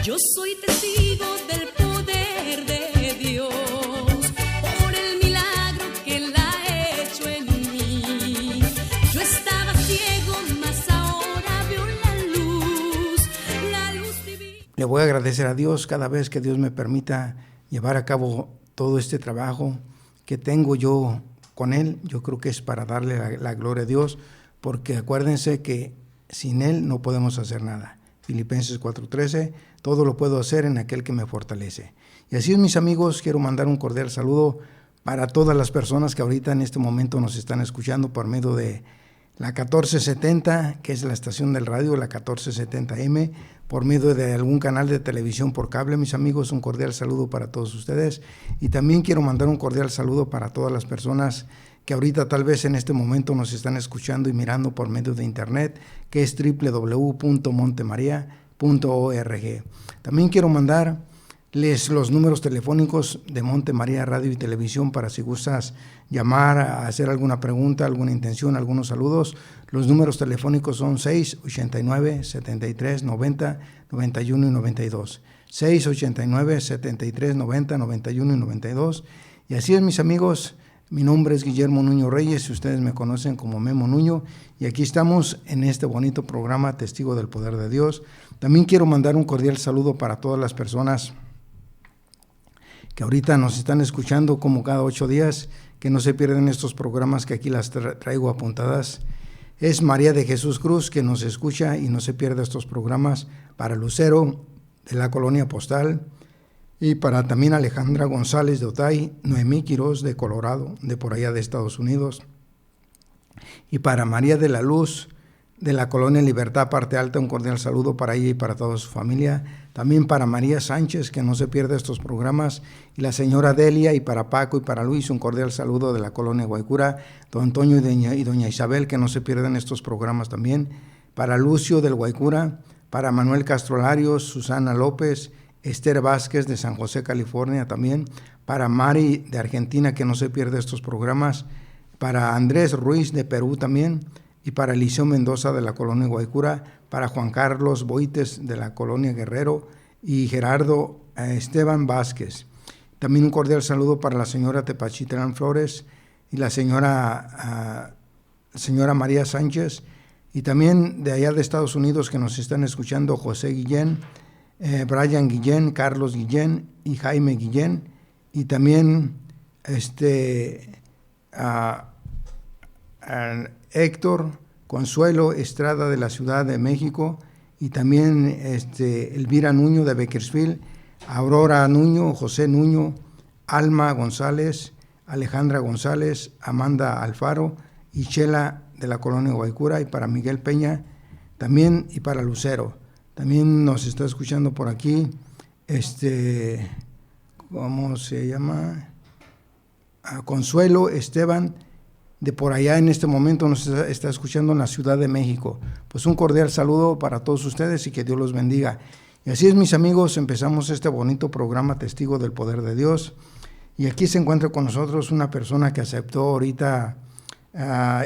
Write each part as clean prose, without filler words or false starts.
Yo soy testigo del poder de Dios, por el milagro que Él ha hecho en mí. Yo estaba ciego, mas ahora veo la luz divina. Le voy a agradecer a Dios cada vez que Dios me permita llevar a cabo todo este trabajo que tengo yo con Él. Yo creo que es para darle la gloria a Dios, porque acuérdense que sin Él no podemos hacer nada. Filipenses 4:13, todo lo puedo hacer en aquel que me fortalece. Y así es, mis amigos, quiero mandar un cordial saludo para todas las personas que ahorita en este momento nos están escuchando por medio de la 1470, que es la estación del radio, la 1470M, por medio de algún canal de televisión por cable. Mis amigos, un cordial saludo para todos ustedes. Y también quiero mandar un cordial saludo para todas las personas que ahorita tal vez en este momento nos están escuchando y mirando por medio de internet, que es www.montemaria.org. También quiero mandarles los números telefónicos de Monte María Radio y Televisión para si gustas llamar, a hacer alguna pregunta, alguna intención, algunos saludos. Los números telefónicos son 689-7390, 91 y 92. 689-7390, 91 y 92. Y así es, mis amigos. Mi nombre es Guillermo Nuño Reyes, y ustedes me conocen como Memo Nuño, y aquí estamos en este bonito programa Testigo del Poder de Dios. También quiero mandar un cordial saludo para todas las personas que ahorita nos están escuchando como cada 8 días, que no se pierden estos programas que aquí las traigo apuntadas. Es María de Jesús Cruz, que nos escucha y no se pierde estos programas, para Lucero de la Colonia Postal, y para también Alejandra González de Otay, Noemí Quirós de Colorado, de por allá de Estados Unidos, y para María de la Luz de la Colonia Libertad, Parte Alta, un cordial saludo para ella y para toda su familia. También para María Sánchez, que no se pierde estos programas, y la señora Delia, y para Paco y para Luis, un cordial saludo de la Colonia Guaycura, don Antonio y doña Isabel, que no se pierden estos programas también. Para Lucio del Guaycura, para Manuel Castro Larios, Susana López, Esther Vázquez de San José, California también, para Mari de Argentina, que no se pierde estos programas, para Andrés Ruiz de Perú también, y para Eliseo Mendoza de la Colonia Guaycura, para Juan Carlos Boites de la Colonia Guerrero y Gerardo Esteban Vázquez. También un cordial saludo para la señora Tepachitlán Flores y la señora María Sánchez, y también de allá de Estados Unidos que nos están escuchando José Guillén, Brian Guillén, Carlos Guillén y Jaime Guillén, y también Héctor Consuelo Estrada de la Ciudad de México, y también Elvira Nuño de Bakersfield, Aurora Nuño, José Nuño, Alma González, Alejandra González, Amanda Alfaro y Chela de la Colonia Guaycura, y para Miguel Peña también, y para Lucero. También nos está escuchando por aquí, ¿cómo se llama? Consuelo Esteban, de por allá en este momento nos está escuchando en la Ciudad de México. Pues un cordial saludo para todos ustedes y que Dios los bendiga. Y así es, mis amigos, empezamos este bonito programa Testigo del Poder de Dios. Y aquí se encuentra con nosotros una persona que aceptó ahorita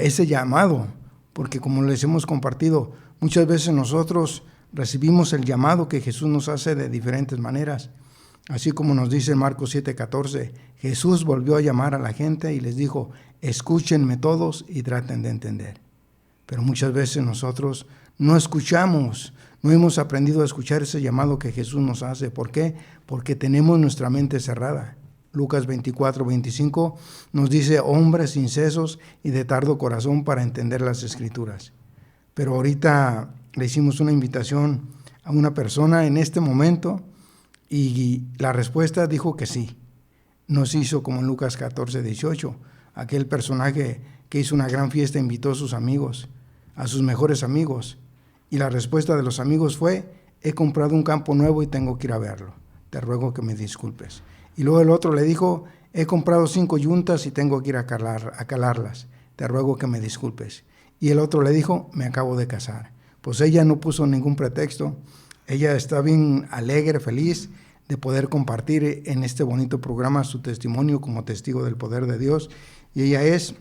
ese llamado, porque como les hemos compartido, muchas veces nosotros recibimos el llamado que Jesús nos hace de diferentes maneras. Así como nos dice en Marcos 7:14, Jesús volvió a llamar a la gente y les dijo, escúchenme todos y traten de entender. Pero muchas veces nosotros no escuchamos, no hemos aprendido a escuchar ese llamado que Jesús nos hace. ¿Por qué? Porque tenemos nuestra mente cerrada. Lucas 24:25 nos dice, hombres incesos y de tardo corazón para entender las Escrituras. Pero ahorita le hicimos una invitación a una persona en este momento y la respuesta dijo que sí. Nos hizo como en Lucas 14:18, aquel personaje que hizo una gran fiesta, invitó a sus amigos, a sus mejores amigos, y la respuesta de los amigos fue, he comprado un campo nuevo y tengo que ir a verlo, te ruego que me disculpes. Y luego el otro le dijo, he comprado 5 yuntas y tengo que ir a calarlas, te ruego que me disculpes. Y el otro le dijo, me acabo de casar. Pues ella no puso ningún pretexto, ella está bien alegre, feliz de poder compartir en este bonito programa su testimonio como testigo del poder de Dios. Y ella es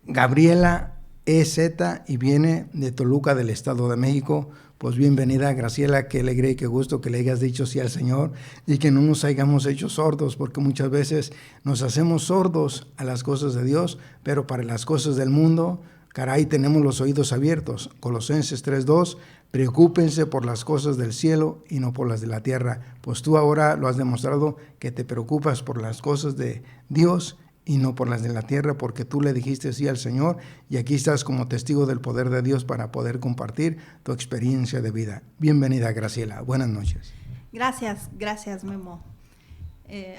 Gabriela EZ y viene de Toluca, del Estado de México. Pues bienvenida, Graciela, qué alegría y qué gusto que le hayas dicho sí al Señor y que no nos hayamos hecho sordos, porque muchas veces nos hacemos sordos a las cosas de Dios, pero para las cosas del mundo, caray, tenemos los oídos abiertos. Colosenses 3:2, preocúpense por las cosas del cielo y no por las de la tierra, pues tú ahora lo has demostrado que te preocupas por las cosas de Dios y no por las de la tierra, porque tú le dijiste sí al Señor y aquí estás como testigo del poder de Dios para poder compartir tu experiencia de vida. Bienvenida, Graciela. Buenas noches. Gracias, Memo.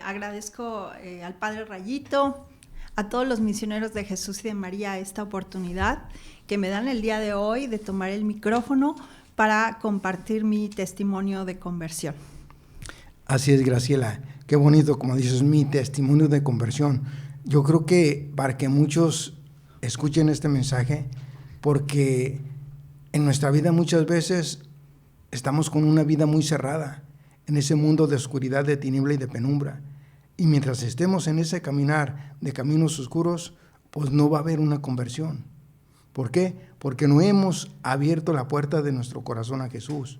Agradezco al Padre Rayito, a todos los misioneros de Jesús y de María esta oportunidad que me dan el día de hoy de tomar el micrófono para compartir mi testimonio de conversión. Así es, Graciela. Qué bonito, como dices, mi testimonio de conversión. Yo creo que para que muchos escuchen este mensaje, porque en nuestra vida muchas veces estamos con una vida muy cerrada, en ese mundo de oscuridad, de tiniebla y de penumbra. Y mientras estemos en ese caminar de caminos oscuros, pues no va a haber una conversión. ¿Por qué? Porque no hemos abierto la puerta de nuestro corazón a Jesús.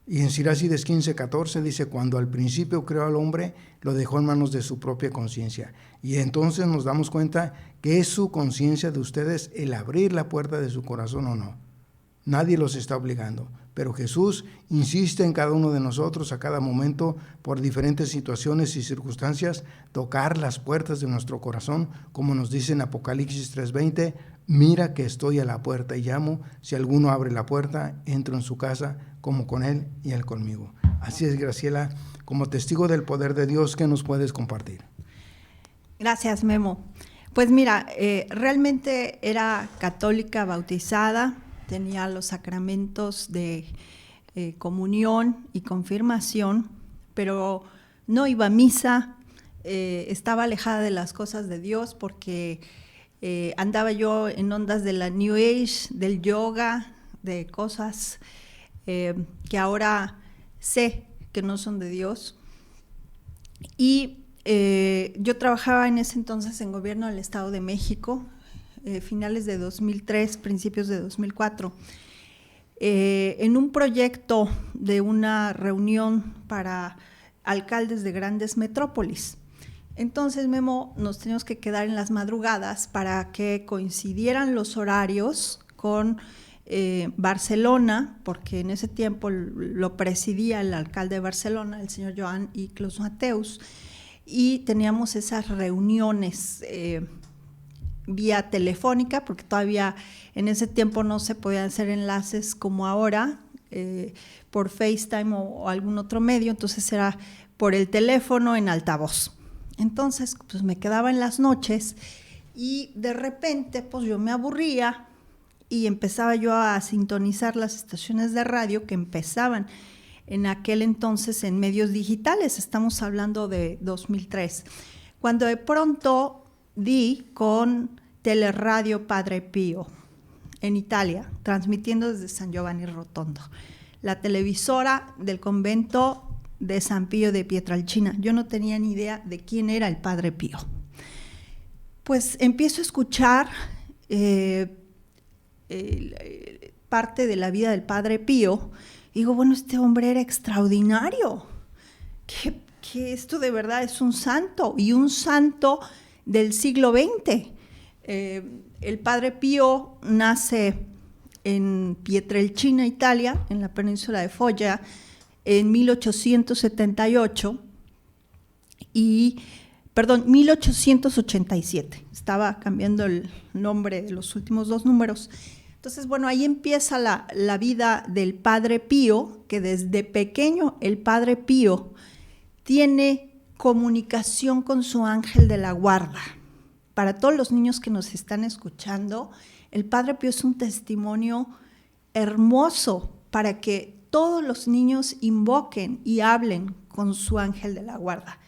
Y en Sirácides 15:14 dice, cuando al principio creó al hombre, lo dejó en manos de su propia conciencia. Y entonces nos damos cuenta que es su conciencia de ustedes el abrir la puerta de su corazón o no. Nadie los está obligando, pero Jesús insiste en cada uno de nosotros a cada momento, por diferentes situaciones y circunstancias, tocar las puertas de nuestro corazón, como nos dice en Apocalipsis 3:20, mira que estoy a la puerta y llamo, si alguno abre la puerta, entro en su casa, como con él y él conmigo. Así es, Graciela, como testigo del poder de Dios, ¿qué nos puedes compartir? Gracias, Memo. Pues mira, realmente era católica bautizada, tenía los sacramentos de comunión y confirmación, pero no iba a misa, estaba alejada de las cosas de Dios porque andaba yo en ondas de la New Age, del yoga, de cosas que ahora sé que no son de Dios. Y yo trabajaba en ese entonces en gobierno del Estado de México, finales de 2003, principios de 2004, en un proyecto de una reunión para alcaldes de grandes metrópolis. Entonces, Memo, nos teníamos que quedar en las madrugadas para que coincidieran los horarios con Barcelona, porque en ese tiempo lo presidía el alcalde de Barcelona, el señor Joan y Clos Mateus, y teníamos esas reuniones vía telefónica, porque todavía en ese tiempo no se podían hacer enlaces como ahora, por FaceTime o algún otro medio, entonces era por el teléfono en altavoz. Entonces, pues me quedaba en las noches y de repente, pues yo me aburría y empezaba yo a sintonizar las estaciones de radio que empezaban en aquel entonces en medios digitales, estamos hablando de 2003, cuando de pronto di con Teleradio Padre Pío en Italia, transmitiendo desde San Giovanni Rotondo, la televisora del convento de San Pío de Pietrelcina. Yo no tenía ni idea de quién era el Padre Pío. Pues empiezo a escuchar parte de la vida del Padre Pío. Digo, bueno, este hombre era extraordinario, que esto de verdad es un santo, y un santo del siglo XX. El Padre Pío nace en Pietrelcina, Italia, en la península de Foggia, en 1878, 1887, estaba cambiando el nombre de los últimos dos números. Entonces, bueno, ahí empieza la vida del Padre Pío, que desde pequeño el Padre Pío tiene comunicación con su ángel de la guarda. Para todos los niños que nos están escuchando, el Padre Pío es un testimonio hermoso para que todos los niños invoquen y hablen con su ángel de la guarda.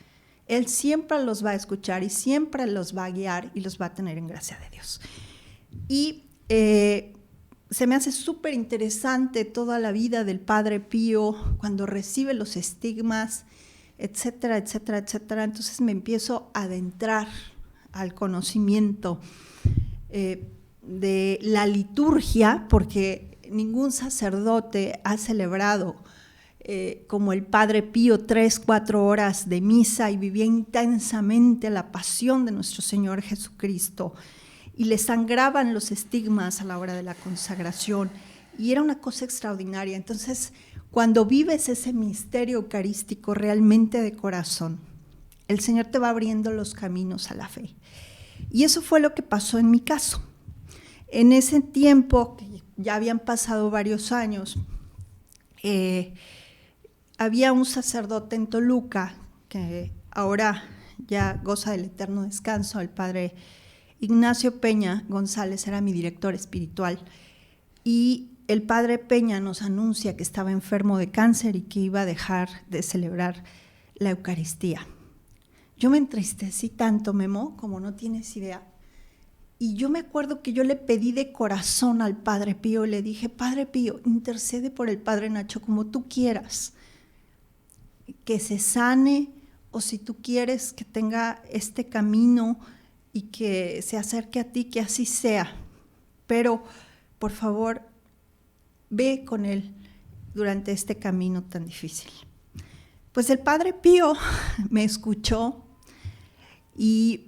Él siempre los va a escuchar y siempre los va a guiar y los va a tener en gracia de Dios. Y se me hace súper interesante toda la vida del Padre Pío, cuando recibe los estigmas, etcétera, etcétera, etcétera. Entonces me empiezo a adentrar al conocimiento. de la liturgia, porque ningún sacerdote ha celebrado como el Padre Pío 3-4 horas de misa y vivía intensamente la pasión de nuestro Señor Jesucristo y le sangraban los estigmas a la hora de la consagración y era una cosa extraordinaria. Entonces, cuando vives ese misterio eucarístico realmente de corazón, el Señor te va abriendo los caminos a la fe. Y eso fue lo que pasó en mi caso. En ese tiempo, que ya habían pasado varios años, había un sacerdote en Toluca que ahora ya goza del eterno descanso, el padre Ignacio Peña González era mi director espiritual, y el padre Peña nos anuncia que estaba enfermo de cáncer y que iba a dejar de celebrar la Eucaristía. Yo me entristecí tanto, Memo, como no tienes idea. Y yo me acuerdo que yo le pedí de corazón al Padre Pío, le dije, Padre Pío, intercede por el Padre Nacho como tú quieras, que se sane, o si tú quieres que tenga este camino y que se acerque a ti, que así sea. Pero, por favor, ve con él durante este camino tan difícil. Pues el Padre Pío me escuchó y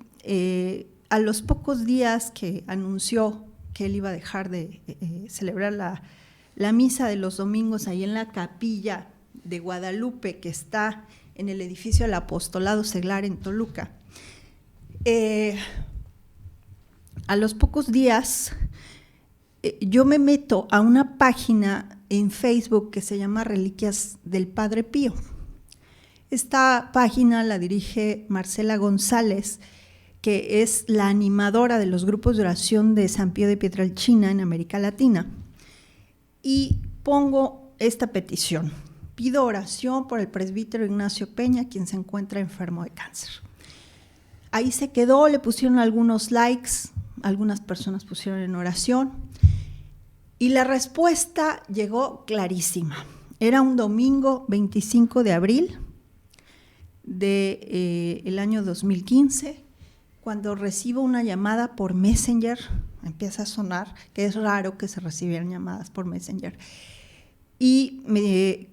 a los pocos días que anunció que él iba a dejar de celebrar la misa de los domingos ahí en la capilla de Guadalupe, que está en el edificio del Apostolado Seglar en Toluca, a los pocos días yo me meto a una página en Facebook que se llama Reliquias del Padre Pío. Esta página la dirige Marcela González, que es la animadora de los grupos de oración de San Pío de Pietrelcina en América Latina. Y pongo esta petición: pido oración por el presbítero Ignacio Peña, quien se encuentra enfermo de cáncer. Ahí se quedó, le pusieron algunos likes, algunas personas pusieron en oración, y la respuesta llegó clarísima. Era un domingo 25 de abril del año 2015, cuando recibo una llamada por Messenger, empieza a sonar, que es raro que se recibieran llamadas por Messenger, y me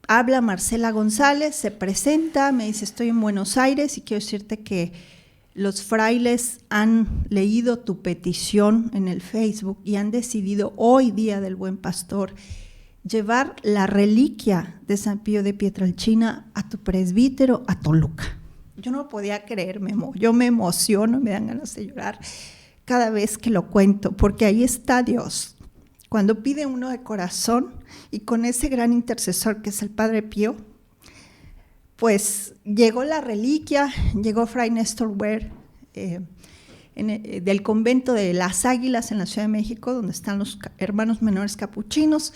habla Marcela González, se presenta, me dice, estoy en Buenos Aires y quiero decirte que los frailes han leído tu petición en el Facebook y han decidido hoy, Día del Buen Pastor, llevar la reliquia de San Pío de Pietrelcina a tu presbítero a Toluca. Yo no podía creer, Memo, yo me emociono, me dan ganas de llorar cada vez que lo cuento, porque ahí está Dios. Cuando pide uno de corazón y con ese gran intercesor que es el Padre Pío, pues llegó la reliquia, llegó Fray Néstor Ware del convento de Las Águilas en la Ciudad de México, donde están los hermanos menores capuchinos,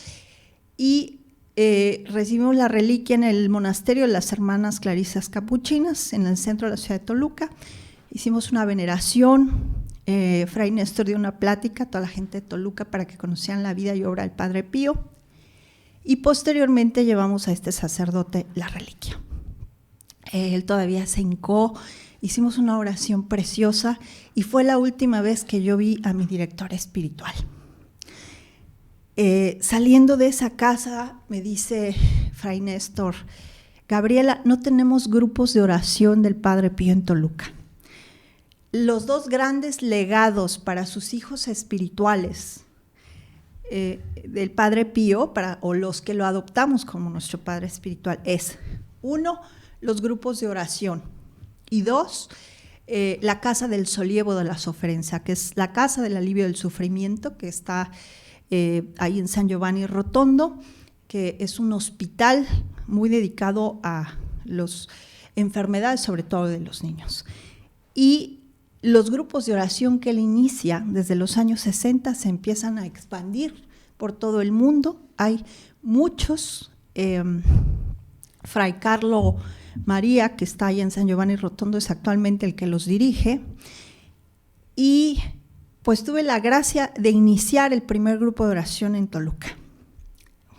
y recibimos la reliquia en el monasterio de las hermanas clarisas capuchinas, en el centro de la ciudad de Toluca. Hicimos una veneración, Fray Néstor dio una plática a toda la gente de Toluca para que conocieran la vida y obra del Padre Pío, y posteriormente llevamos a este sacerdote la reliquia. Él todavía se hincó, hicimos una oración preciosa y fue la última vez que yo vi a mi director espiritual. Saliendo de esa casa me dice Fray Néstor, Gabriela, no tenemos grupos de oración del Padre Pío en Toluca. Los dos grandes legados para sus hijos espirituales del Padre Pío, o los que lo adoptamos como nuestro Padre espiritual, es: uno, los grupos de oración, y dos, la Casa del Solievo de la Sofrenza, que es la Casa del Alivio del Sufrimiento, que está ahí en San Giovanni Rotondo, que es un hospital muy dedicado a las enfermedades, sobre todo de los niños. Y los grupos de oración que él inicia desde los años 60 se empiezan a expandir por todo el mundo. Hay muchos, Fray Carlo María, que está ahí en San Giovanni Rotondo, es actualmente el que los dirige, y pues tuve la gracia de iniciar el primer grupo de oración en Toluca.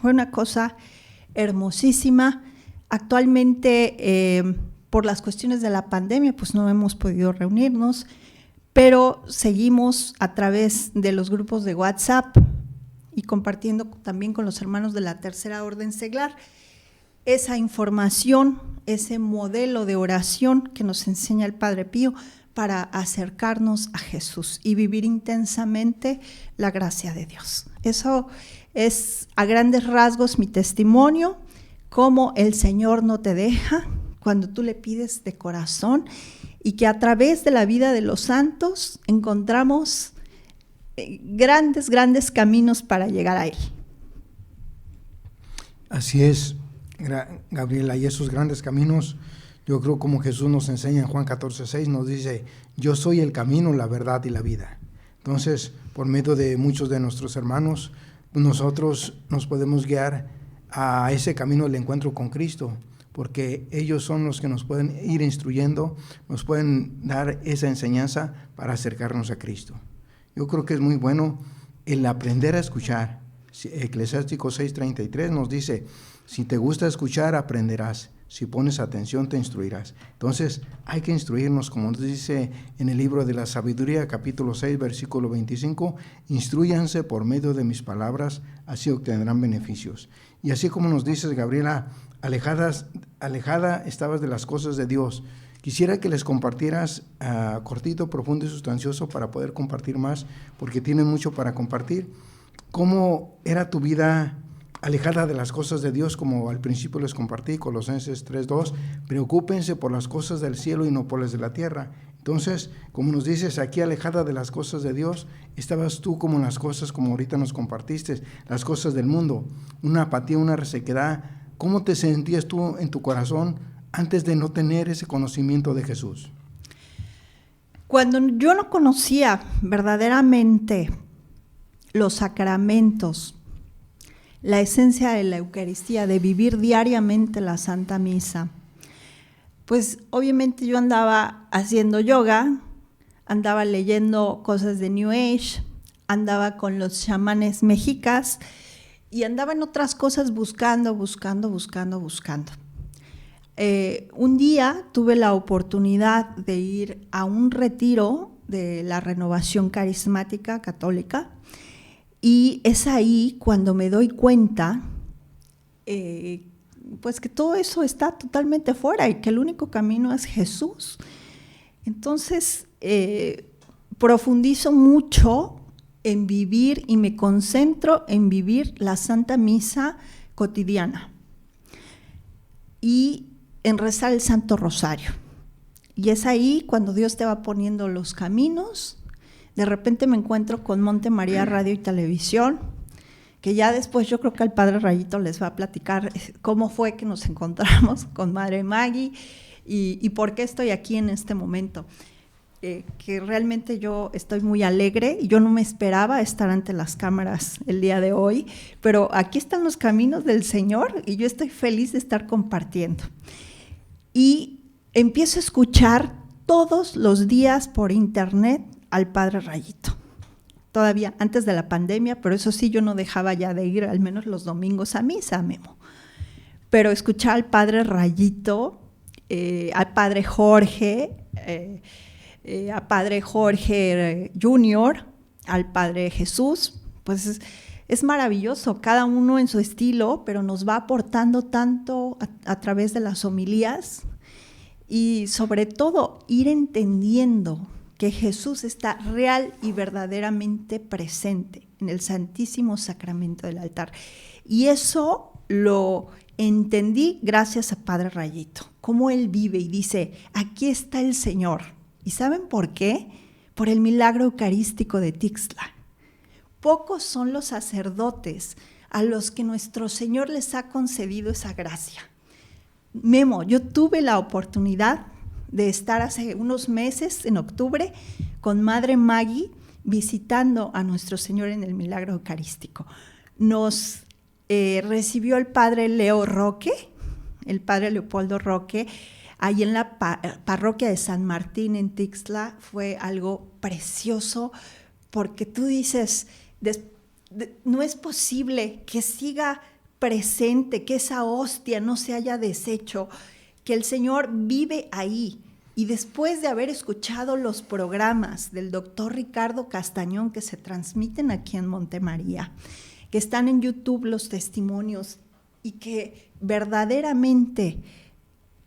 Fue una cosa hermosísima. Actualmente, por las cuestiones de la pandemia, pues no hemos podido reunirnos, pero seguimos a través de los grupos de WhatsApp y compartiendo también con los hermanos de la Tercera Orden Seglar esa información, ese modelo de oración que nos enseña el Padre Pío para acercarnos a Jesús y vivir intensamente la gracia de Dios. Eso es a grandes rasgos mi testimonio, cómo el Señor no te deja cuando tú le pides de corazón y que a través de la vida de los santos encontramos grandes caminos para llegar a Él. Así es, Gabriela, y esos grandes caminos, yo creo como Jesús nos enseña en Juan 14:6, nos dice, yo soy el camino, la verdad y la vida. Entonces, por medio de muchos de nuestros hermanos, nosotros nos podemos guiar a ese camino del encuentro con Cristo, porque ellos son los que nos pueden ir instruyendo, nos pueden dar esa enseñanza para acercarnos a Cristo. Yo creo que es muy bueno el aprender a escuchar. Eclesiástico 6:33 nos dice, si te gusta escuchar, aprenderás. Si pones atención, te instruirás. Entonces, hay que instruirnos, como nos dice en el libro de la Sabiduría, capítulo 6, versículo 25, instrúyanse por medio de mis palabras, así obtendrán beneficios. Y así como nos dices, Gabriela, alejada estabas de las cosas de Dios. Quisiera que les compartieras cortito, profundo y sustancioso para poder compartir más, porque tienen mucho para compartir. ¿Cómo era tu vida alejada de las cosas de Dios? Como al principio les compartí, Colosenses 3:2, preocúpense por las cosas del cielo y no por las de la tierra. Entonces, como nos dices, aquí alejada de las cosas de Dios, estabas tú como en las cosas, como ahorita nos compartiste, las cosas del mundo, una apatía, una resequedad. ¿Cómo te sentías tú en tu corazón antes de no tener ese conocimiento de Jesús? Cuando yo no conocía verdaderamente los sacramentos, la esencia de la Eucaristía, de vivir diariamente la Santa Misa, pues obviamente yo andaba haciendo yoga, andaba leyendo cosas de New Age, andaba con los chamanes mexicas y andaba en otras cosas buscando. Un día tuve la oportunidad de ir a un retiro de la Renovación Carismática Católica y es ahí cuando me doy cuenta pues que todo eso está totalmente fuera y que el único camino es Jesús. Entonces profundizo mucho en vivir y me concentro en vivir la Santa Misa cotidiana y en rezar el Santo Rosario. Y es ahí cuando Dios te va poniendo los caminos. De repente me encuentro con Monte María Radio y Televisión, que ya después yo creo que el Padre Rayito les va a platicar cómo fue que nos encontramos con Madre Maggie y por qué estoy aquí en este momento. Que realmente yo estoy muy alegre y yo no me esperaba estar ante las cámaras el día de hoy, pero aquí están los caminos del Señor y yo estoy feliz de estar compartiendo. Y empiezo a escuchar todos los días por internet al Padre Rayito, todavía antes de la pandemia, pero eso sí, yo no dejaba ya de ir al menos los domingos a misa, Memo. Pero escuchar al Padre Rayito, al Padre Jorge, a Padre Jorge Junior, al Padre Jesús, pues es maravilloso, cada uno en su estilo, pero nos va aportando tanto a través de las homilías y sobre todo ir entendiendo que Jesús está real y verdaderamente presente en el Santísimo Sacramento del altar. Y eso lo entendí gracias a Padre Rayito, cómo él vive y dice, aquí está el Señor. ¿Y saben por qué? Por el milagro eucarístico de Tixla. Pocos son los sacerdotes a los que nuestro Señor les ha concedido esa gracia. Memo, yo tuve la oportunidad de estar hace unos meses, en octubre, con Madre Maggie, visitando a nuestro Señor en el milagro eucarístico. Nos recibió el Padre Leo Roque, el Padre Leopoldo Roque, ahí en la parroquia de San Martín en Tixla. Fue algo precioso, porque tú dices, no es posible que siga presente, que esa hostia no se haya deshecho, que el Señor vive ahí Y después de haber escuchado los programas del doctor Ricardo Castañón que se transmiten aquí en Montemaría, que están en YouTube los testimonios y que verdaderamente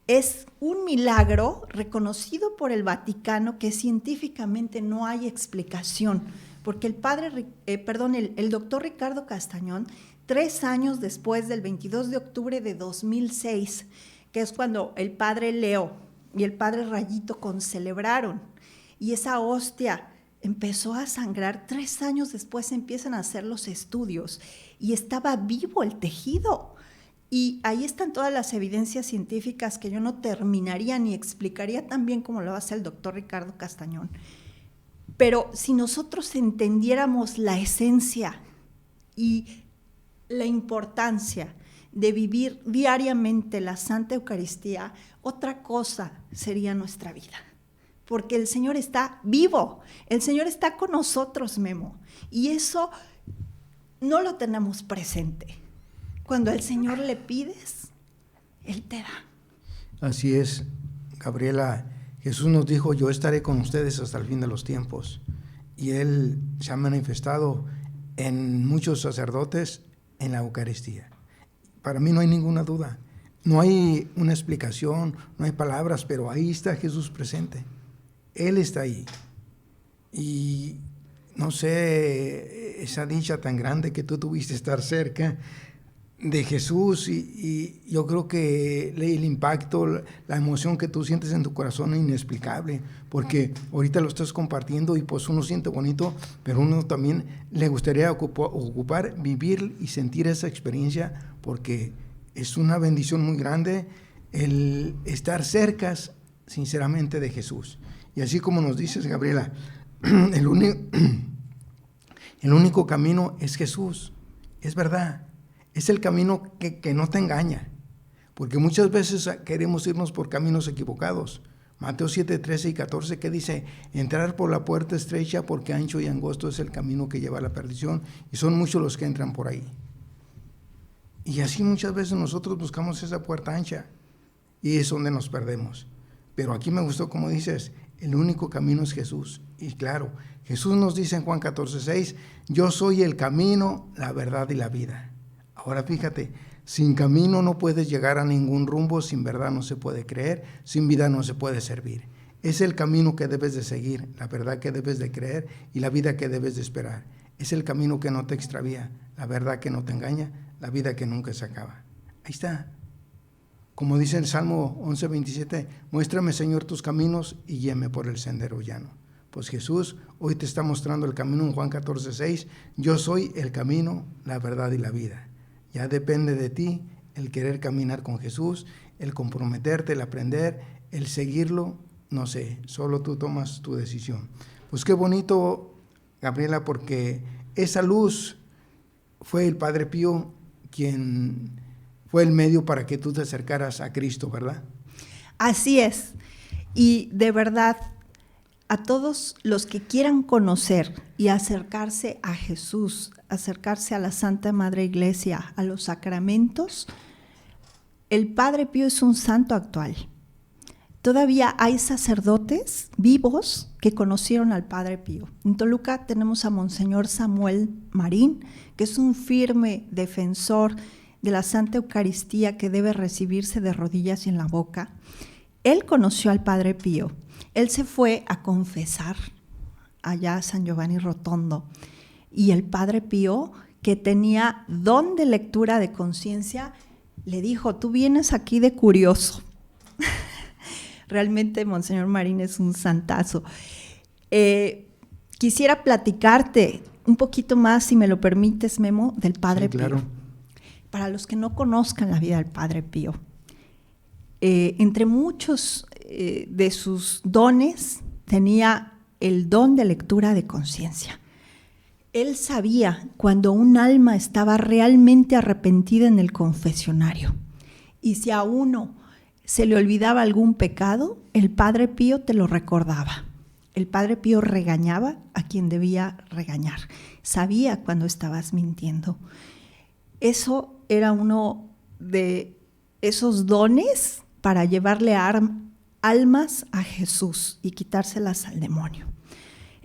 es un milagro reconocido por el Vaticano, que científicamente no hay explicación, porque el doctor Ricardo Castañón, 3 años después del 22 de octubre de 2006, que es cuando el padre Leo y el padre Rayito concelebraron, y esa hostia empezó a sangrar, 3 años después empiezan a hacer los estudios, y estaba vivo el tejido. Y ahí están todas las evidencias científicas que yo no terminaría ni explicaría tan bien como lo hace el doctor Ricardo Castañón. Pero si nosotros entendiéramos la esencia y la importancia de vivir diariamente la Santa Eucaristía, otra cosa sería nuestra vida. Porque el Señor está vivo, el Señor está con nosotros, Memo. Y eso no lo tenemos presente. Cuando al Señor le pides, Él te da. Así es, Gabriela. Jesús nos dijo, yo estaré con ustedes hasta el fin de los tiempos. Y Él se ha manifestado en muchos sacerdotes en la Eucaristía. Para mí no hay ninguna duda. No hay una explicación, no hay palabras, pero ahí está Jesús presente. Él está ahí. Y no sé, esa dicha tan grande que tú tuviste estar cerca de Jesús, y yo creo que el impacto, la emoción que tú sientes en tu corazón es inexplicable, porque ahorita lo estás compartiendo y pues uno siente bonito, pero uno también le gustaría ocupar, vivir y sentir esa experiencia, porque es una bendición muy grande el estar cerca sinceramente de Jesús. Y así como nos dices, Gabriela, el único camino es Jesús, es verdad. Es el camino que no te engaña, porque muchas veces queremos irnos por caminos equivocados. Mateo 7, 13 y 14, que dice, entrar por la puerta estrecha, porque ancho y angosto es el camino que lleva a la perdición, y son muchos los que entran por ahí. Y así muchas veces nosotros buscamos esa puerta ancha, y es donde nos perdemos. Pero aquí me gustó como dices, el único camino es Jesús. Y claro, Jesús nos dice en Juan 14, 6, yo soy el camino, la verdad y la vida. Ahora fíjate, sin camino no puedes llegar a ningún rumbo, sin verdad no se puede creer, sin vida no se puede servir. Es el camino que debes de seguir, la verdad que debes de creer y la vida que debes de esperar. Es el camino que no te extravía, la verdad que no te engaña, la vida que nunca se acaba. Ahí está. Como dice el Salmo 11, 27, muéstrame, Señor, tus caminos y guíame por el sendero llano. Pues Jesús hoy te está mostrando el camino en Juan 14, 6, yo soy el camino, la verdad y la vida. Ya depende de ti el querer caminar con Jesús, el comprometerte, el aprender, el seguirlo, no sé, solo tú tomas tu decisión. Pues qué bonito, Gabriela, porque esa luz fue el Padre Pío quien fue el medio para que tú te acercaras a Cristo, ¿verdad? Así es. Y de verdad, a todos los que quieran conocer y acercarse a Jesús, acercarse a la Santa Madre Iglesia, a los sacramentos, el Padre Pío es un santo actual. Todavía hay sacerdotes vivos que conocieron al Padre Pío. En Toluca tenemos a Monseñor Samuel Marín, que es un firme defensor de la Santa Eucaristía que debe recibirse de rodillas y en la boca. Él conoció al Padre Pío. Él se fue a confesar allá a San Giovanni Rotondo, y el Padre Pío, que tenía don de lectura de conciencia, le dijo, tú vienes aquí de curioso. Realmente Monseñor Marín es un santazo. Quisiera platicarte un poquito más, si me lo permites, Memo, del Padre Sí, claro. Pío. Para los que no conozcan la vida del Padre Pío, entre muchos de sus dones tenía el don de lectura de conciencia. Él sabía cuando un alma estaba realmente arrepentida en el confesionario, y si a uno se le olvidaba algún pecado, el Padre Pío te lo recordaba. El Padre Pío regañaba a quien debía regañar. Sabía cuando estabas mintiendo. Eso era uno de esos dones para llevarle almas a Jesús y quitárselas al demonio.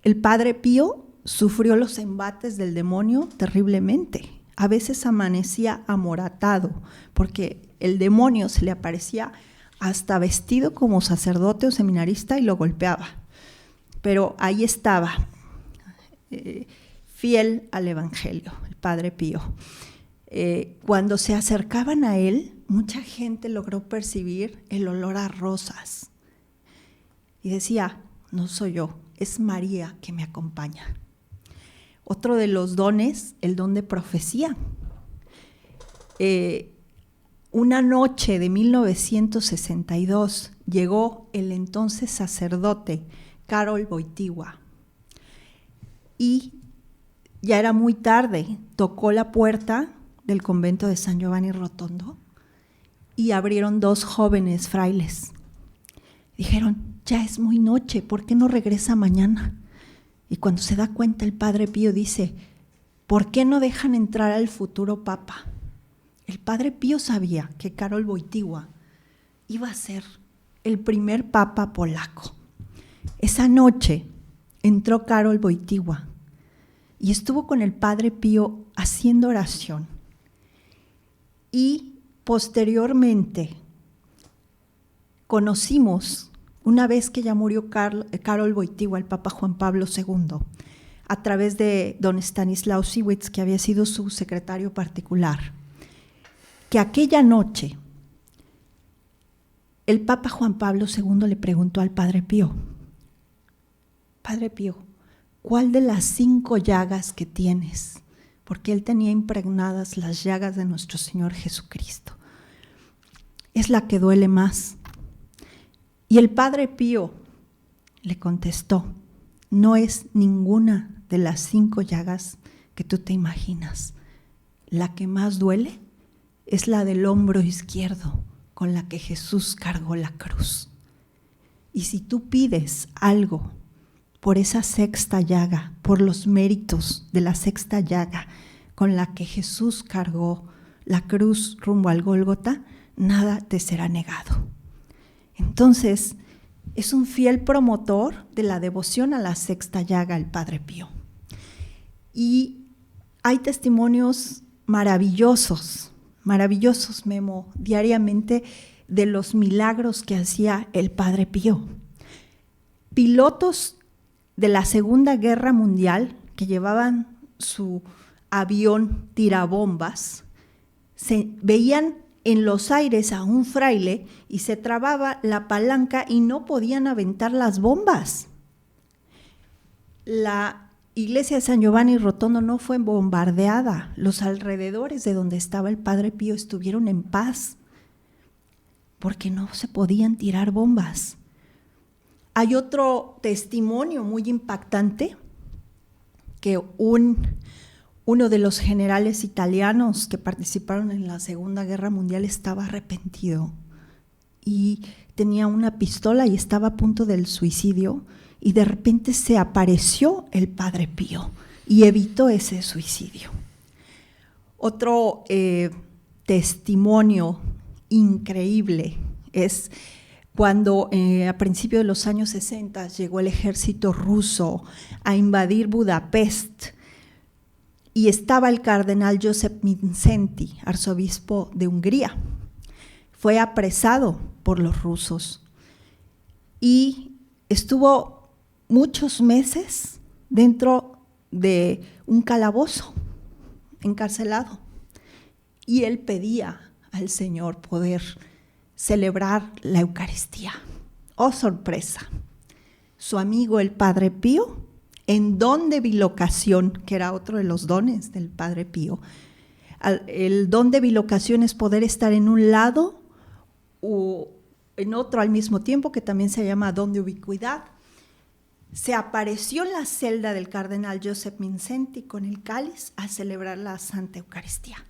El Padre Pío sufrió los embates del demonio terriblemente. A veces amanecía amoratado porque el demonio se le aparecía hasta vestido como sacerdote o seminarista y lo golpeaba. Pero ahí estaba, fiel al Evangelio, el Padre Pío. Cuando se acercaban a él, mucha gente logró percibir el olor a rosas. Y decía, no soy yo, es María que me acompaña. Otro de los dones, el don de profecía. Una noche de 1962 llegó el entonces sacerdote Karol Wojtyła y ya era muy tarde, tocó la puerta del convento de San Giovanni Rotondo y abrieron 2 jóvenes frailes. Dijeron, ya es muy noche, ¿por qué no regresa mañana? Y cuando se da cuenta el Padre Pío dice, ¿por qué no dejan entrar al futuro Papa? El Padre Pío sabía que Karol Wojtyła iba a ser el primer Papa polaco. Esa noche entró Karol Wojtyła y estuvo con el Padre Pío haciendo oración. Y posteriormente conocimos, una vez que ya murió Karol Wojtyła, el Papa Juan Pablo II, a través de don Stanislaw Siwicz, que había sido su secretario particular, que aquella noche el Papa Juan Pablo II le preguntó al Padre Pío, Padre Pío, ¿cuál de las 5 llagas que tienes? Porque él tenía impregnadas las llagas de nuestro Señor Jesucristo. Es la que duele más. Y el Padre Pío le contestó, no es ninguna de las 5 llagas que tú te imaginas. La que más duele es la del hombro izquierdo con la que Jesús cargó la cruz. Y si tú pides algo por esa 6ª llaga, por los méritos de la 6ª llaga con la que Jesús cargó la cruz rumbo al Gólgota, nada te será negado. Entonces, es un fiel promotor de la devoción a la 6ª llaga, el Padre Pío. Y hay testimonios maravillosos, Memo, diariamente de los milagros que hacía el Padre Pío. Pilotos de la Segunda Guerra Mundial que llevaban su avión tirabombas, se veían en los aires a un fraile y se trababa la palanca y no podían aventar las bombas. La iglesia de San Giovanni Rotondo no fue bombardeada, los alrededores de donde estaba el Padre Pío estuvieron en paz, porque no se podían tirar bombas. Hay otro testimonio muy impactante, que uno de los generales italianos que participaron en la Segunda Guerra Mundial estaba arrepentido y tenía una pistola y estaba a punto del suicidio, y de repente se apareció el Padre Pío y evitó ese suicidio. Otro testimonio increíble es cuando a principios de los años 60 llegó el ejército ruso a invadir Budapest y estaba el cardenal Joseph Mindszenty, arzobispo de Hungría. Fue apresado por los rusos y estuvo muchos meses dentro de un calabozo, encarcelado. Y él pedía al Señor poder celebrar la Eucaristía. ¡Oh, sorpresa! Su amigo el Padre Pío, en don de bilocación, que era otro de los dones del Padre Pío, el don de bilocación es poder estar en un lado o en otro al mismo tiempo, que también se llama don de ubicuidad. Se apareció en la celda del cardenal Joseph Mindszenty con el cáliz a celebrar la Santa Eucaristía.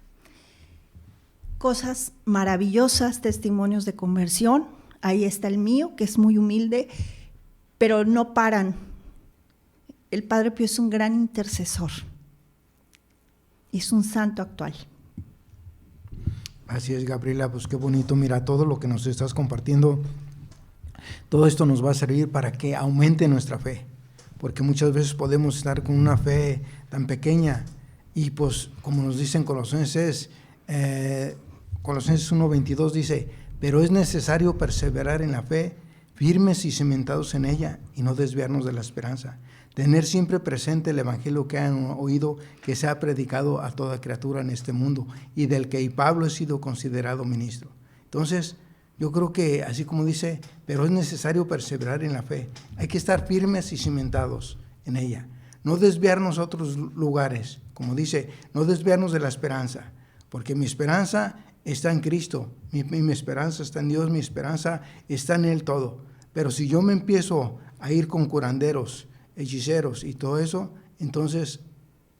Cosas maravillosas, testimonios de conversión. Ahí está el mío, que es muy humilde, pero no paran. El Padre Pío es un gran intercesor. Es un santo actual. Así es, Gabriela, pues qué bonito. Mira, todo lo que nos estás compartiendo Todo esto nos va a servir para que aumente nuestra fe, porque muchas veces podemos estar con una fe tan pequeña y pues como nos dicen Colosenses 1:22 dice, pero es necesario perseverar en la fe, firmes y cimentados en ella y no desviarnos de la esperanza. Tener siempre presente el evangelio que han oído, que se ha predicado a toda criatura en este mundo y del que Pablo ha sido considerado ministro. Entonces, yo creo que así como dice, pero es necesario perseverar en la fe. Hay que estar firmes y cimentados en ella. No desviarnos a otros lugares, como dice, no desviarnos de la esperanza, porque mi esperanza está en Cristo, mi esperanza está en Dios, mi esperanza está en Él todo. Pero si yo me empiezo a ir con curanderos, hechiceros y todo eso, entonces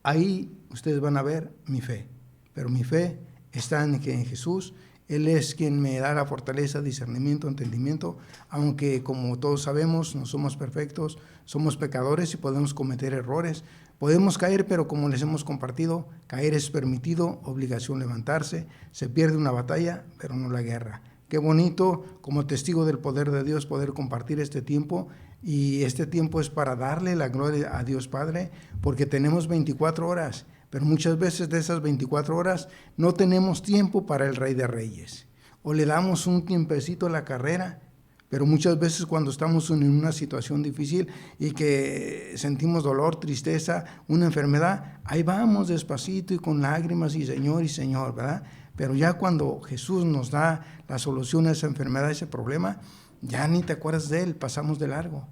ahí ustedes van a ver mi fe. Pero mi fe está en Jesús. Él es quien me da la fortaleza, discernimiento, entendimiento, aunque como todos sabemos no somos perfectos, somos pecadores y podemos cometer errores. Podemos caer, pero como les hemos compartido, caer es permitido, obligación levantarse. Se pierde una batalla, pero no la guerra. Qué bonito como testigo del poder de Dios poder compartir este tiempo, y este tiempo es para darle la gloria a Dios Padre, porque tenemos 24 horas, pero muchas veces de esas 24 horas no tenemos tiempo para el Rey de Reyes, o le damos un tiempecito a la carrera, pero muchas veces cuando estamos en una situación difícil y que sentimos dolor, tristeza, una enfermedad, ahí vamos despacito y con lágrimas y Señor, ¿verdad? Pero ya cuando Jesús nos da la solución a esa enfermedad, a ese problema, ya ni te acuerdas de Él, pasamos de largo.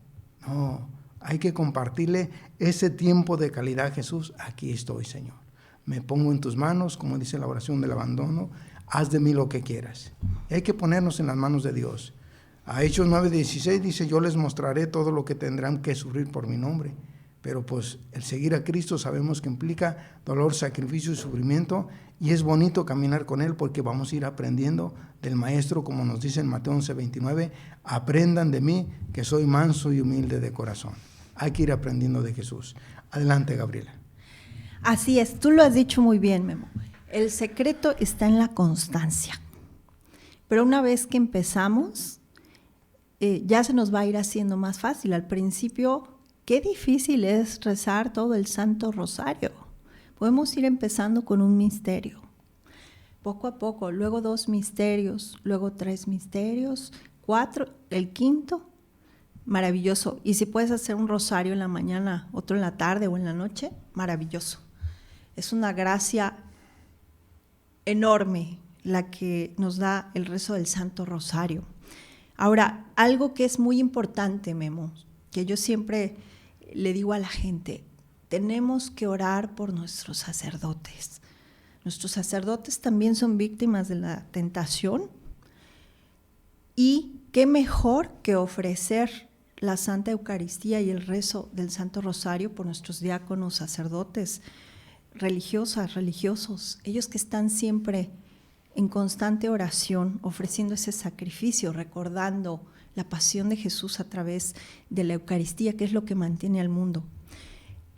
No, hay que compartirle ese tiempo de calidad a Jesús. Aquí estoy, Señor. Me pongo en tus manos, como dice la oración del abandono, haz de mí lo que quieras. Y hay que ponernos en las manos de Dios. A Hechos 9:16 dice, yo les mostraré todo lo que tendrán que sufrir por mi nombre. Pero pues el seguir a Cristo sabemos que implica dolor, sacrificio y sufrimiento, y es bonito caminar con Él porque vamos a ir aprendiendo del Maestro, como nos dice en Mateo 11:29, aprendan de mí que soy manso y humilde de corazón. Hay que ir aprendiendo de Jesús. Adelante, Gabriela. Así es, tú lo has dicho muy bien, Memo. El secreto está en la constancia. Pero una vez que empezamos, ya se nos va a ir haciendo más fácil. Al principio, qué difícil es rezar todo el Santo Rosario. Podemos ir empezando con un misterio, poco a poco, luego 2 misterios, luego 3 misterios, 4, el quinto, maravilloso. Y si puedes hacer un rosario en la mañana, otro en la tarde o en la noche, maravilloso. Es una gracia enorme la que nos da el rezo del Santo Rosario. Ahora, algo que es muy importante, Memo, que yo siempre le digo a la gente, tenemos que orar por nuestros sacerdotes. Nuestros sacerdotes también son víctimas de la tentación, y qué mejor que ofrecer la Santa Eucaristía y el rezo del Santo Rosario por nuestros diáconos, sacerdotes, religiosas, religiosos, ellos que están siempre en constante oración, ofreciendo ese sacrificio, recordando la pasión de Jesús a través de la Eucaristía, que es lo que mantiene al mundo.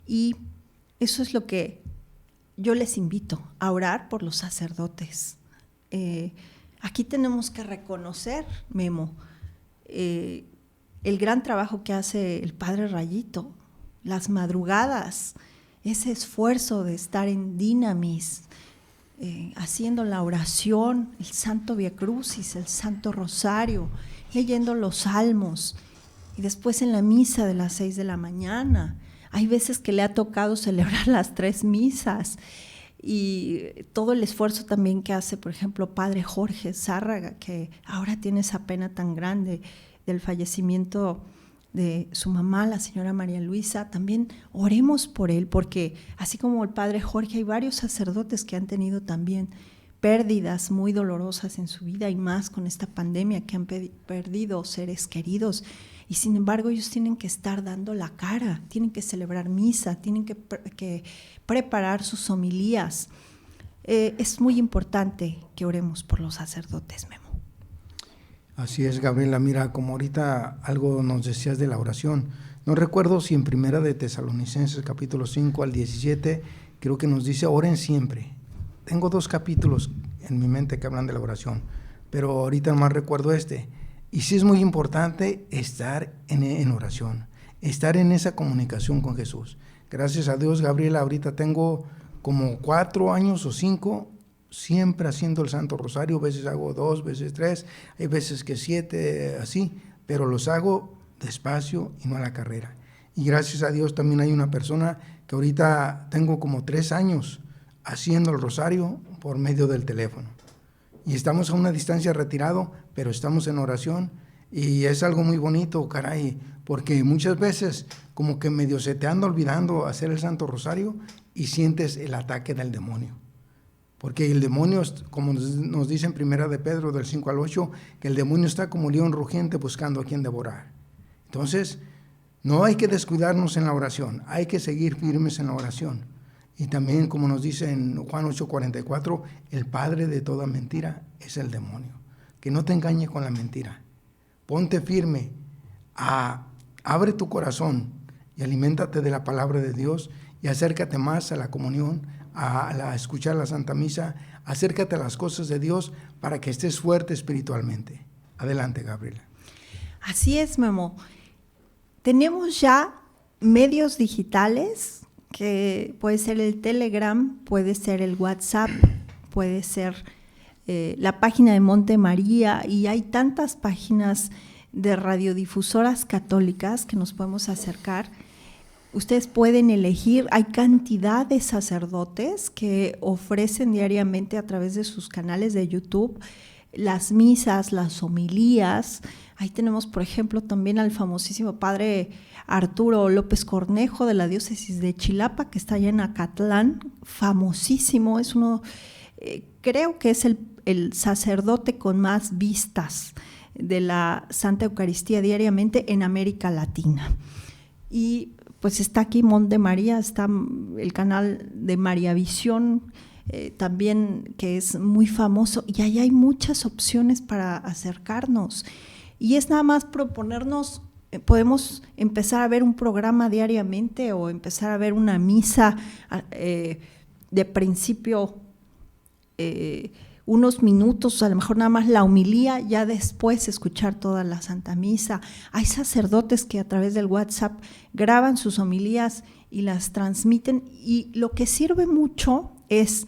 Y eso es lo que yo les invito, a orar por los sacerdotes. Aquí tenemos que reconocer, Memo, el gran trabajo que hace el Padre Rayito, las madrugadas, ese esfuerzo de estar en Dinamis, haciendo la oración, el Santo Vía Crucis, el Santo Rosario, leyendo los salmos, y después en la misa de las 6 de la mañana. Hay veces que le ha tocado celebrar las 3 misas, y todo el esfuerzo también que hace, por ejemplo, Padre Jorge Zárraga, que ahora tiene esa pena tan grande del fallecimiento de su mamá, la señora María Luisa. También oremos por él, porque así como el Padre Jorge, hay varios sacerdotes que han tenido también pérdidas muy dolorosas en su vida, y más con esta pandemia, que han perdido seres queridos, y sin embargo ellos tienen que estar dando la cara, tienen que celebrar misa, tienen que preparar sus homilías. Es muy importante que oremos por los sacerdotes, Memo. Así es, Gabriela. Mira, como ahorita algo nos decías de la oración, no recuerdo si en Primera de Tesalonicenses capítulo 5 al 17, creo que nos dice oren siempre. Tengo 2 capítulos en mi mente que hablan de la oración, pero ahorita nomás recuerdo este. Y sí es muy importante estar en oración, estar en esa comunicación con Jesús. Gracias a Dios, Gabriela, ahorita tengo como 4 años o 5 siempre haciendo el Santo Rosario. A veces hago 2, veces 3, hay veces que 7, así, pero los hago despacio y no a la carrera. Y gracias a Dios también hay una persona que ahorita tengo como 3 años haciendo el rosario por medio del teléfono. Y estamos a una distancia retirado, pero estamos en oración. Y es algo muy bonito, caray, porque muchas veces como que medio se te anda olvidando hacer el Santo Rosario y sientes el ataque del demonio. Porque el demonio, como nos dice en Primera de Pedro del 5 al 8, que el demonio está como león rugiente buscando a quien devorar. Entonces, no hay que descuidarnos en la oración, hay que seguir firmes en la oración. Y también, como nos dice en Juan 8:44, el padre de toda mentira es el demonio. Que no te engañe con la mentira. Ponte firme, abre tu corazón y aliméntate de la palabra de Dios y acércate más a la comunión, a escuchar la Santa Misa, acércate a las cosas de Dios para que estés fuerte espiritualmente. Adelante, Gabriela. Así es, Memo. Tenemos ya medios digitales, que puede ser el Telegram, puede ser el WhatsApp, puede ser la página de Monte María, y hay tantas páginas de radiodifusoras católicas que nos podemos acercar. Ustedes pueden elegir, hay cantidad de sacerdotes que ofrecen diariamente a través de sus canales de YouTube las misas, las homilías. Ahí tenemos, por ejemplo, también al famosísimo padre Arturo López Cornejo de la diócesis de Chilapa, que está allá en Acatlán, famosísimo, es uno, creo que es el sacerdote con más vistas de la Santa Eucaristía diariamente en América Latina. Y pues está aquí Monte María, está el canal de María Visión, también, que es muy famoso, y ahí hay muchas opciones para acercarnos. Y es nada más proponernos, podemos empezar a ver un programa diariamente o empezar a ver una misa de principio, unos minutos, a lo mejor nada más la homilía, ya después escuchar toda la Santa Misa. Hay sacerdotes que a través del WhatsApp graban sus homilías y las transmiten, y lo que sirve mucho es,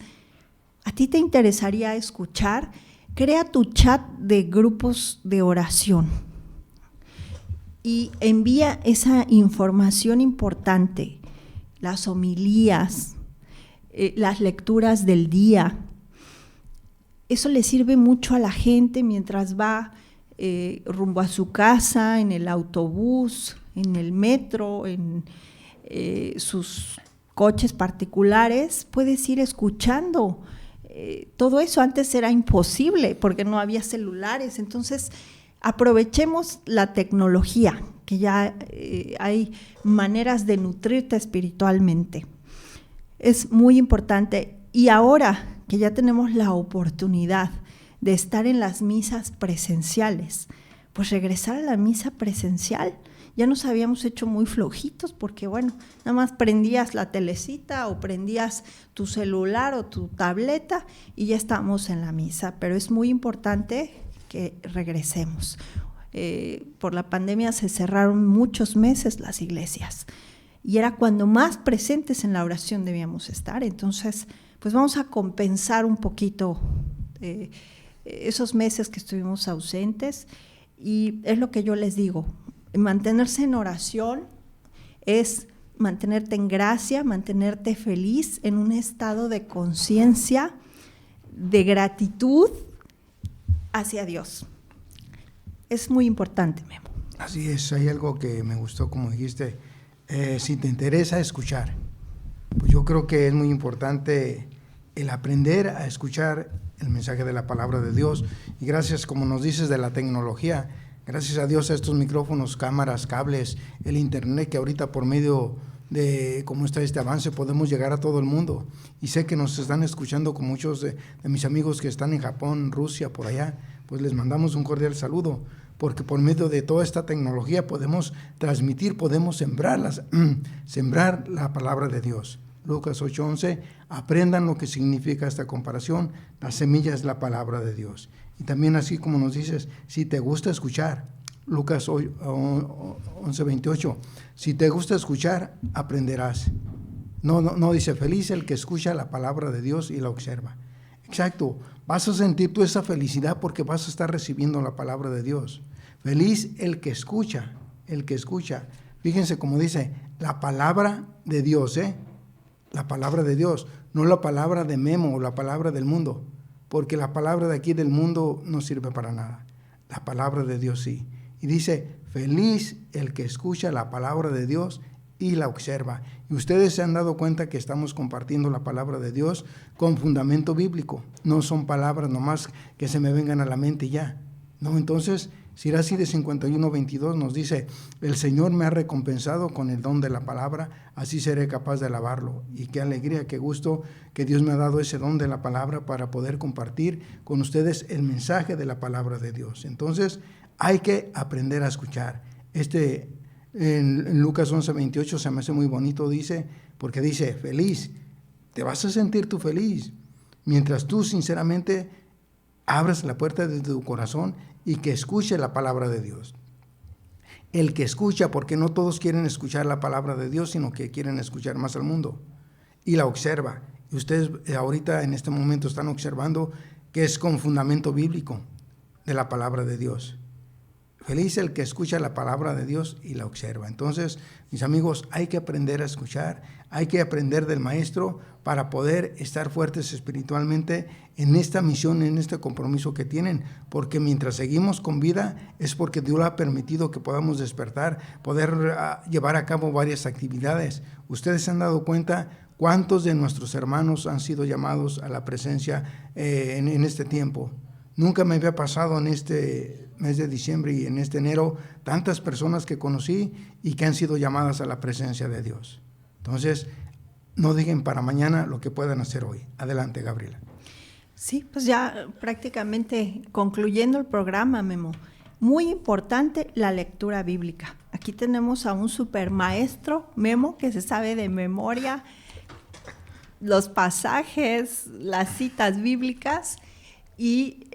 ¿a ti te interesaría escuchar? Crea tu chat de grupos de oración y envía esa información importante, las homilías, las lecturas del día. Eso le sirve mucho a la gente mientras va rumbo a su casa, en el autobús, en el metro, en sus coches particulares. Puedes ir escuchando todo eso. Antes era imposible porque no había celulares. Entonces, aprovechemos la tecnología, que ya hay maneras de nutrirte espiritualmente. Es muy importante. Y ahora que ya tenemos la oportunidad de estar en las misas presenciales, pues regresar a la misa presencial. Ya nos habíamos hecho muy flojitos porque, bueno, nada más prendías la telecita o prendías tu celular o tu tableta y ya estamos en la misa, pero es muy importante que regresemos. Por la pandemia se cerraron muchos meses las iglesias y era cuando más presentes en la oración debíamos estar. Entonces, pues vamos a compensar un poquito esos meses que estuvimos ausentes, y es lo que yo les digo. Mantenerse en oración es mantenerte en gracia, mantenerte feliz, en un estado de conciencia, de gratitud hacia Dios. Es muy importante, Memo. Así es, hay algo que me gustó, como dijiste, si te interesa escuchar, pues yo creo que es muy importante el aprender a escuchar el mensaje de la palabra de Dios. Y gracias, como nos dices, de la tecnología, gracias a Dios a estos micrófonos, cámaras, cables, el internet, que ahorita por medio de cómo está este avance podemos llegar a todo el mundo. Y sé que nos están escuchando con muchos de mis amigos que están en Japón, Rusia, por allá. Pues les mandamos un cordial saludo, porque por medio de toda esta tecnología podemos transmitir, podemos sembrar la palabra de Dios. Lucas 8:11, aprendan lo que significa esta comparación, la semilla es la palabra de Dios. Y también así como nos dices, si te gusta escuchar, Lucas 11:28, si te gusta escuchar, aprenderás. No dice, feliz el que escucha la palabra de Dios y la observa. Exacto, vas a sentir tú esa felicidad porque vas a estar recibiendo la palabra de Dios. Feliz el que escucha, el que escucha. Fíjense como dice, la palabra de Dios, la palabra de Dios, no la palabra de Memo o la palabra del mundo, porque la palabra de aquí del mundo no sirve para nada. La palabra de Dios sí. Y dice, feliz el que escucha la palabra de Dios y la observa. Y ustedes se han dado cuenta que estamos compartiendo la palabra de Dios con fundamento bíblico. No son palabras nomás que se me vengan a la mente y ya. No, entonces, Sirach de 51:22 nos dice, el Señor me ha recompensado con el don de la palabra, así seré capaz de alabarlo. Y qué alegría, qué gusto que Dios me ha dado ese don de la palabra para poder compartir con ustedes el mensaje de la palabra de Dios. Entonces, hay que aprender a escuchar. En Lucas 11:28 se me hace muy bonito, porque dice, feliz, te vas a sentir tú feliz, mientras tú sinceramente abras la puerta de tu corazón y que escuche la palabra de Dios. El que escucha, porque no todos quieren escuchar la palabra de Dios, sino que quieren escuchar más al mundo, y la observa. Y ustedes ahorita en este momento están observando que es con fundamento bíblico de la palabra de Dios. Feliz el que escucha la palabra de Dios y la observa. Entonces, mis amigos, hay que aprender a escuchar, hay que aprender del Maestro para poder estar fuertes espiritualmente en esta misión, en este compromiso que tienen, porque mientras seguimos con vida es porque Dios ha permitido que podamos despertar, poder llevar a cabo varias actividades. Ustedes se han dado cuenta cuántos de nuestros hermanos han sido llamados a la presencia en este tiempo. Nunca me había pasado en este mes de diciembre y en este enero tantas personas que conocí y que han sido llamadas a la presencia de Dios. Entonces, no dejen para mañana lo que puedan hacer hoy. Adelante, Gabriela. Sí, pues ya prácticamente concluyendo el programa, Memo. Muy importante la lectura bíblica. Aquí tenemos a un supermaestro, Memo, que se sabe de memoria los pasajes, las citas bíblicas. Y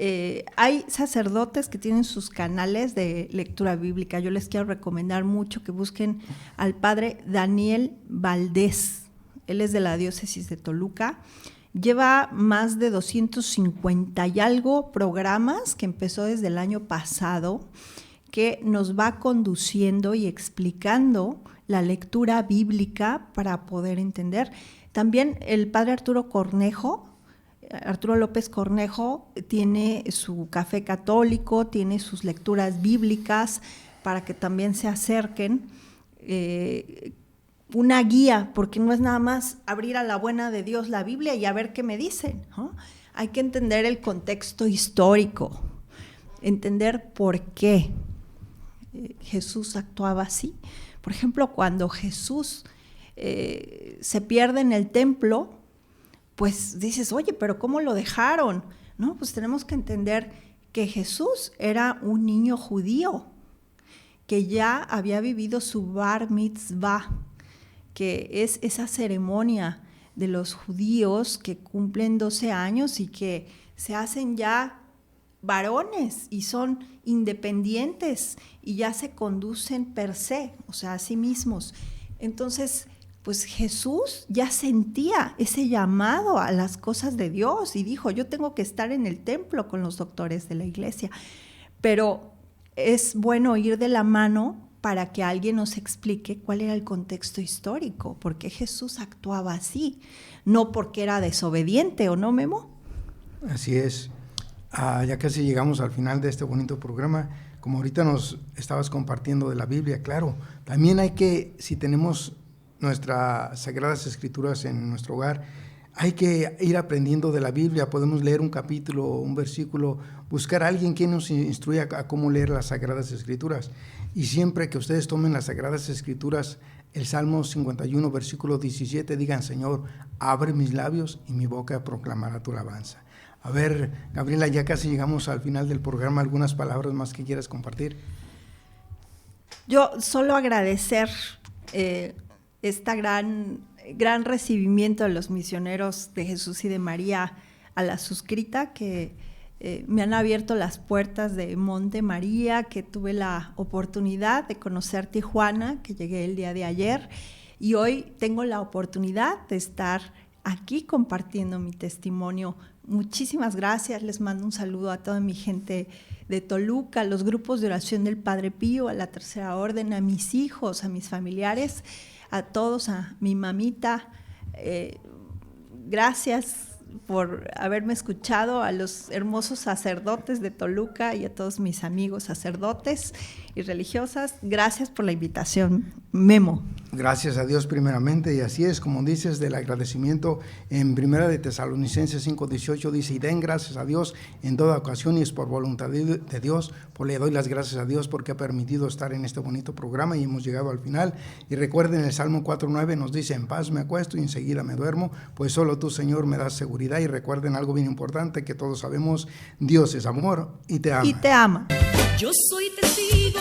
hay sacerdotes que tienen sus canales de lectura bíblica. Yo les quiero recomendar mucho que busquen al padre Daniel Valdés. Él es de la diócesis de Toluca. Lleva más de 250 y algo programas que empezó desde el año pasado, que nos va conduciendo y explicando la lectura bíblica para poder entender. También el padre Arturo López Cornejo tiene su café católico, tiene sus lecturas bíblicas para que también se acerquen. Una guía, porque no es nada más abrir a la buena de Dios la Biblia y a ver qué me dicen, ¿no? Hay que entender el contexto histórico, entender por qué Jesús actuaba así. Por ejemplo, cuando Jesús se pierde en el templo, pues dices, oye, pero ¿cómo lo dejaron? No, pues tenemos que entender que Jesús era un niño judío, que ya había vivido su bar mitzvah, que es esa ceremonia de los judíos que cumplen 12 años y que se hacen ya varones y son independientes y ya se conducen per se, o sea, a sí mismos. Entonces, pues Jesús ya sentía ese llamado a las cosas de Dios y dijo, yo tengo que estar en el templo con los doctores de la iglesia. Pero es bueno ir de la mano para que alguien nos explique cuál era el contexto histórico, por qué Jesús actuaba así, no porque era desobediente, ¿o no, Memo? Así es. Ya casi llegamos al final de este bonito programa. Como ahorita nos estabas compartiendo de la Biblia, claro, también hay que, si tenemos nuestras Sagradas Escrituras en nuestro hogar, hay que ir aprendiendo de la Biblia. Podemos leer un capítulo, un versículo, buscar a alguien que nos instruya a cómo leer las Sagradas Escrituras. Y siempre que ustedes tomen las Sagradas Escrituras, el Salmo 51, versículo 17, digan, Señor, abre mis labios y mi boca proclamará tu alabanza. A ver, Gabriela, ya casi llegamos al final del programa. ¿Algunas palabras más que quieras compartir? Yo solo agradecer este gran recibimiento de los misioneros de Jesús y de María a la suscrita, que me han abierto las puertas de Monte María, que tuve la oportunidad de conocer Tijuana, que llegué el día de ayer, y hoy tengo la oportunidad de estar aquí compartiendo mi testimonio. Muchísimas gracias, les mando un saludo a toda mi gente de Toluca, a los grupos de oración del Padre Pío, a la Tercera Orden, a mis hijos, a mis familiares, a todos, a mi mamita. Gracias por haberme escuchado, a los hermosos sacerdotes de Toluca y a todos mis amigos sacerdotes y religiosas. Gracias por la invitación, Memo. Gracias a Dios primeramente, y así es, como dices, del agradecimiento. En Primera de Tesalonicenses 5:18 dice: y den gracias a Dios en toda ocasión, y es por voluntad de Dios. Pues le doy las gracias a Dios porque ha permitido estar en este bonito programa y hemos llegado al final. Y recuerden, el Salmo 4:9 nos dice: en paz me acuesto y enseguida me duermo, pues solo tú, Señor, me das seguridad. Y recuerden algo bien importante que todos sabemos: Dios es amor y te ama. Y te ama. Yo soy testigo